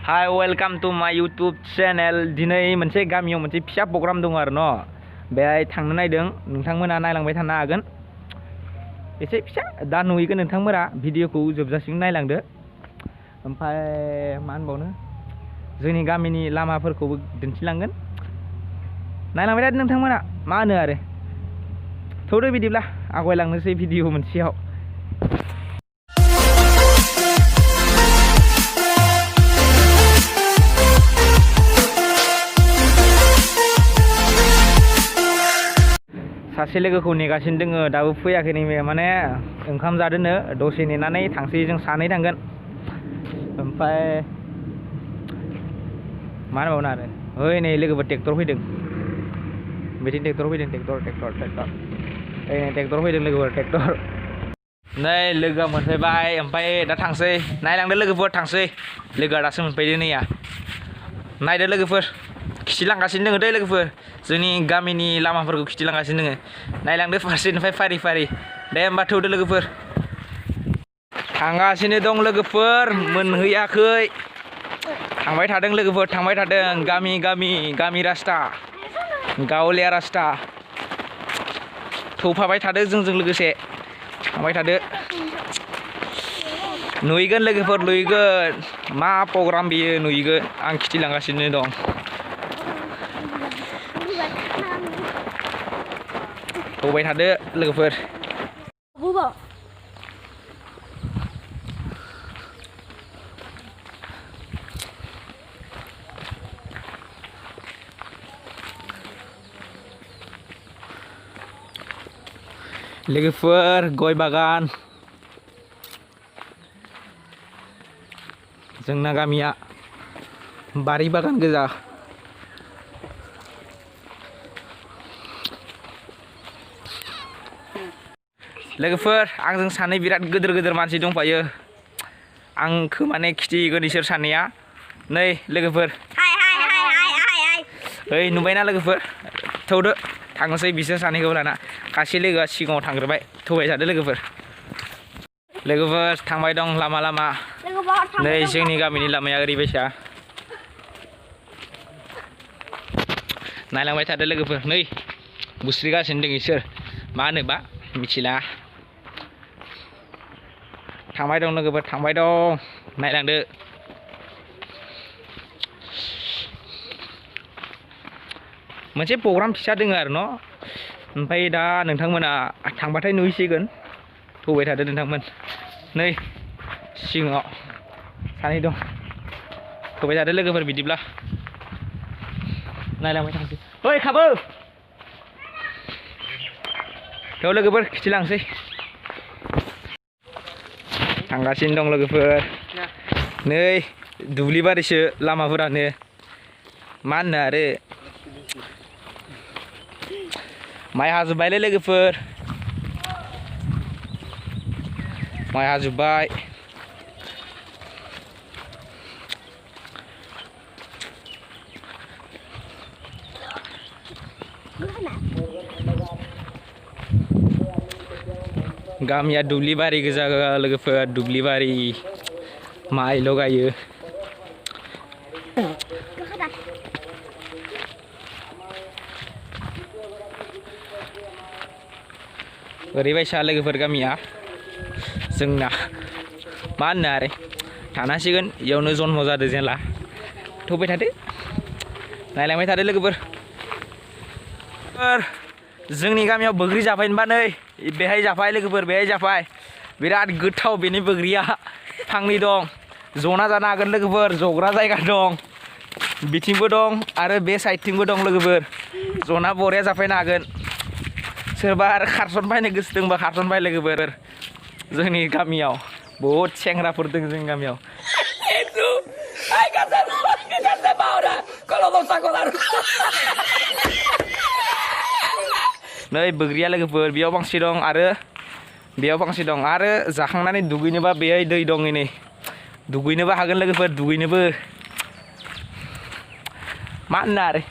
Hi, welcome to my YouTube channel. दिनै मोनसे गामियाव मोनसे फिसा प्रग्राम दङ आरो न' बेहाय थांनो नायदों नोंथांमोना नायलांबाय थानो हागोन एसे फिसा दा नुहैगोन नोंथांमोना भिडिअखौ जोबजासिम नायलांदो ओमफ्राय मा होनबावनो जोंनि गामिनि लामाफोरखौबो दिन्थिलांगोन नायलांबाय थादो नोंथांमोना मा होनो आरो थौदो बिदिब्ला आवगायलांनोसै भिडिअ मोनसेयाव सासे लोगोखौ नेगासिनो दोङो दाबो फैयाखै नैबे माने ओंखाम जादोनो दसे नेनानै थांसै जों सानै थांगोन ओमफ्राय मा होनबावनो आरो ओइ नै लोगोफोर ट्रेक्टर फैदों बिथिं ट्रेक्टर फैदों ट्रेक्टर ओइ नै ट्रेक्टर फैदों लोगोफोर ट्रेक्टर नै लोगोआ मोनफैबाय ओमफ्राय दा थांसै नायलांदो लोगोफोर थांसै लोगोआ दासो मोनफैदो नैया नायदो लोगोफोर खिथिलांगासिनो दोङो दै लोगोफोर जोंनि गामिनि लामाफोरखौ खिथिलांगासिनो दोङो नायलांदो फारसेनिफ्राय फारि फारि दे होमबा थौदो लोगोफोर थांगासिनो दं लोगोफोर मोनहैयाखै थांबाय थादों लोगोफोर थांबाय थादों गामि रास्ता गावलिया रास्ता थौफाबाय थादो जोंजों लोगोसे थांबाय थादो नुहैगोन लोगोफोर नुहैगोन मा प्रग्राम बेयो नुहैगोन आं खिथिलांगासिनो दं थौबाय थादो लोगोफोर लोगोफोर गय बागान जोंना गामिया बारि बागान गोजा लोगोफोर आंजों सानै बिराद गिदिर मानसि दंफायो आंखौ माने खिथिगोन इसोर सानैया नै लोगोफोर ओइ नुबायना लोगोफोर थौदो थांनोसै बिसोर सानैखौबो लाना खासे लोगोआ सिगाङाव थांग्रोबाय थौबाय थादो लोगोफोर थांबाय दं लामा नै जोंनि गामिनि लामाया ओरैबायसा नायलांबाय थादो लोगोफोर नै बुस्रिगासिनो दं इसोर मा होनोबा मिथिला थांबाय दं लोगोफोर थांबाय दं नायलांदो मोनसे प्रग्राम फिसा दङ आरो न' ओमफ्राय दा नोंथांमोना थांबाथाय नुहैसिगोन थौबाय थादो नोंथांमोन नै सिगाङाव सानै दं थौबाय थादो लोगोफोर बिदिब्ला नायलांबाय थांसै ओइ खाबो थ' लोगोफोर खिथिलांसै थांगासिनो दं लोगोफोर नै दुब्लिबारिसो लामाफोरानो मा होनो आरो माइ हाजोब्बायलै लोगोफोर माइ हाजोब्बाय गामिया दुब्लिबारि गोजा लोगोफोर दुब्लिबारि माइल' गायो ओरैबायसा लोगोफोर गामिया जोंना मा होनो आरो थानांसिगोन इयावनो जन्म जादों जेला थौबाय थादो नायलांबाय थादो लोगोफोर जोंनि गामियाव बोग्रि जाफायनोबा नै बेहाय जाफाय लोगोफोर बेहाय जाफाय बिराद गोथाव बेनि बोग्रिया फांनै दं जना जानो हागोन लोगोफोर जग्रा जायगा दं बिथिंबो दं आरो बे साइडथिंबो दं लोगोफोर जना बरिया जाफायनो हागोन सोरबा आरो खारसन बायनो गोसो दंबा खारसन बाय लोगोफोर जोंनि गामियाव बहुद सेंग्राफोर दं जोंनि गामियाव नै बोग्रिया लोगोफोर बेयाव फांसे दं आरो बेयाव फांसे दं आरो जाखांनानै दुगैनोबा बेहाय दै दं नै दुगैनोबो हागोन लोगोफोर दुगैनोबो मा होनो आरो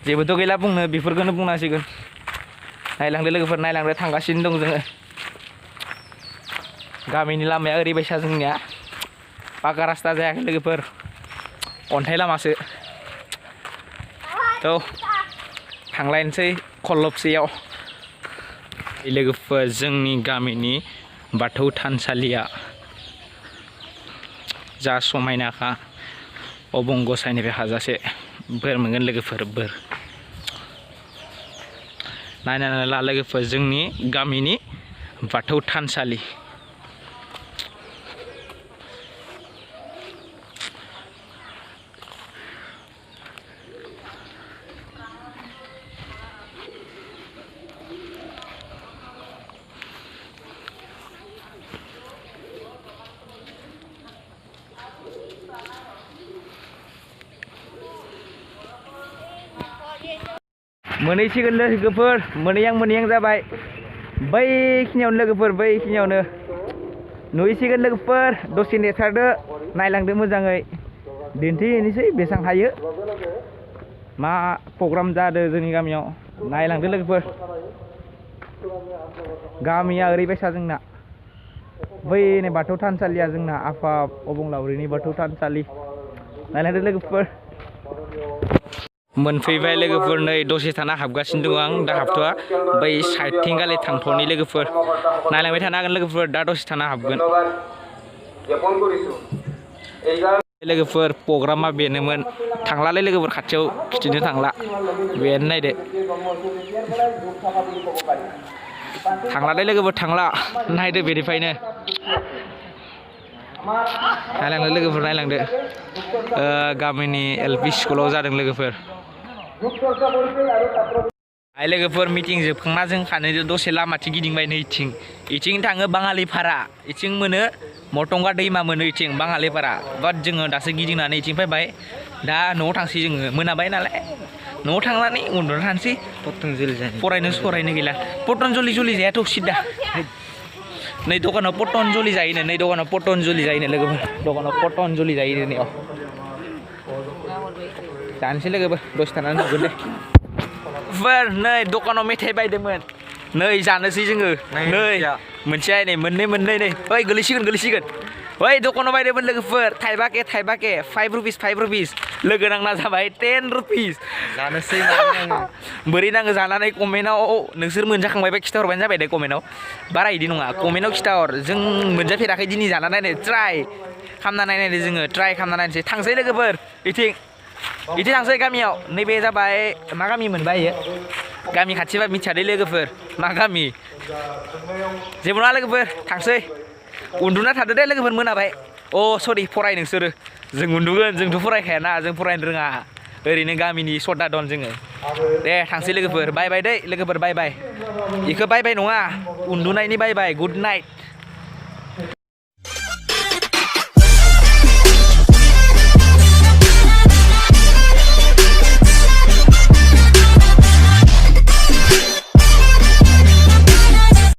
जेबोथ' गैला बुंनो बेफोरखौनो बुंनांसिगोन नायलांदो लोगोफोर नायलांदो थांगासिनो दं जोङो गामिनि लामाया ओरैबायसा जोंनिया पाका रास्ता जायाखै लोगोफोर अन्थाइ लामासो थ' थांलायनोसै खल्लबसेयाव लोगोफोर जोंनि गामिनि बाथौ थानसालिया जा समायनाखा अबं गसाइनिफ्राय हाजासे बोर मोनगोन लोगोफोर बोर नायनानै ला लोगोफोर जोंनि गामिनि बाथौ थानसालि मोनहैसिगोन लोगोफोर मोनहैहां जाबाय बैखिनियावनो लोगोफोर बैखिनियावनो नुहैसिगोन लोगोफोर दसे नेथारदो नायलांदो मोजाङै दिन्थिहैनोसै बेसेबां हायो मा प्रग्राम जादों जोंनि गामियाव नायलांदो लोगोफोर गामिया ओरैबायसा जोंना बै बाथौ थानसालिया जोंना आफा अबंलावरिनि बाथौ थानसालि नायलांदो लोगोफोर मोनफैबाय लोगोफोर नै दसे थाना हाबगासिनो दं आं दा हाबथ'आ बै साइडथिं गाले थांथ'नि लोगोफोर नायलांबाय थानो हागोन लोगोफोर दा दसे थाना हाबगोन लोगोफोर प्रग्रामा बेनोमोन थांलालै लोगोफोर खाथियाव खिथिनो थांला बेनो नायदो थांलालै लोगोफोर थांला नायदो बेनिफ्रायनो नायलांदो लोगोफोर नायलांदो गामिनि LP स्कुलाव जादों लोगोफोर आइ लोगोफोर मिटिं जोबखांना जों खानो दसे लामाथिं गिदिंबाय नैथिं इथिं थाङो बाङालिपारा इथिं मोनो मटंगा दैमा मोनो इथिं बाङालिपारा बाट जोङो दासो गिदिंनानै इथिं फैबाय दा न'आव थांसै जोङो मोनाबाय नालाय न'आव थांनानै उन्दुना थानोसै फरायनो गैला पतंजलि जायाथ' सिदा नै दखानाव पतंजलि जायोनो नै दखानाव पतंजलि जायोनो लोगोफोर दखानाव पतंजलि जायोनो नै जानोसै लोगोफोर दसे थानानै नुगोन दे नै दखानाव मेथाइ बायदोंमोन नै जानोसै जोङो नै मोनसे नै मोननै नै ओइ गोलैसिगोन ओइ दखानाव बायदोंमोन लोगोफोर थाइबाके 5 रुपिस लोगो नांना जाबाय 10 रुपिस जानोसै बोरै नाङो जानानै कमेन्टआव नोंसोर मोनजाखांबायबा खिथाहरबानो जाबाय दे कमेन्टआव बारा इदि नङा कमेन्टआव खिथाहर जों मोनजाफेराखै दिनै जाना नायनो ट्राइ खालामना नायनायदो जोङो ट्राइ खालामना नायनोसै थांसै लोगोफोर इथिं थांसै गामियाव नैबे जाबाय मा गामि मोनबा इयो गामि खाथिबा मिथियादै लोगोफोर मा गामि जेबो नङा लोगोफोर थांसै उन्दुना थादो दे लोगोफोर मोनाबाय सरि फराय नोंसोरो जों उन्दुगोन जोंथ' फरायखायाना जों फरायनो रोङा ओरैनो गामिनि सदा दन जोङो दे थांसै लोगोफोर बाय बाय दै लोगोफोर बाय बाय इखो बाय बाय नङा उन्दुनायनि बाय बाय गुड नाइट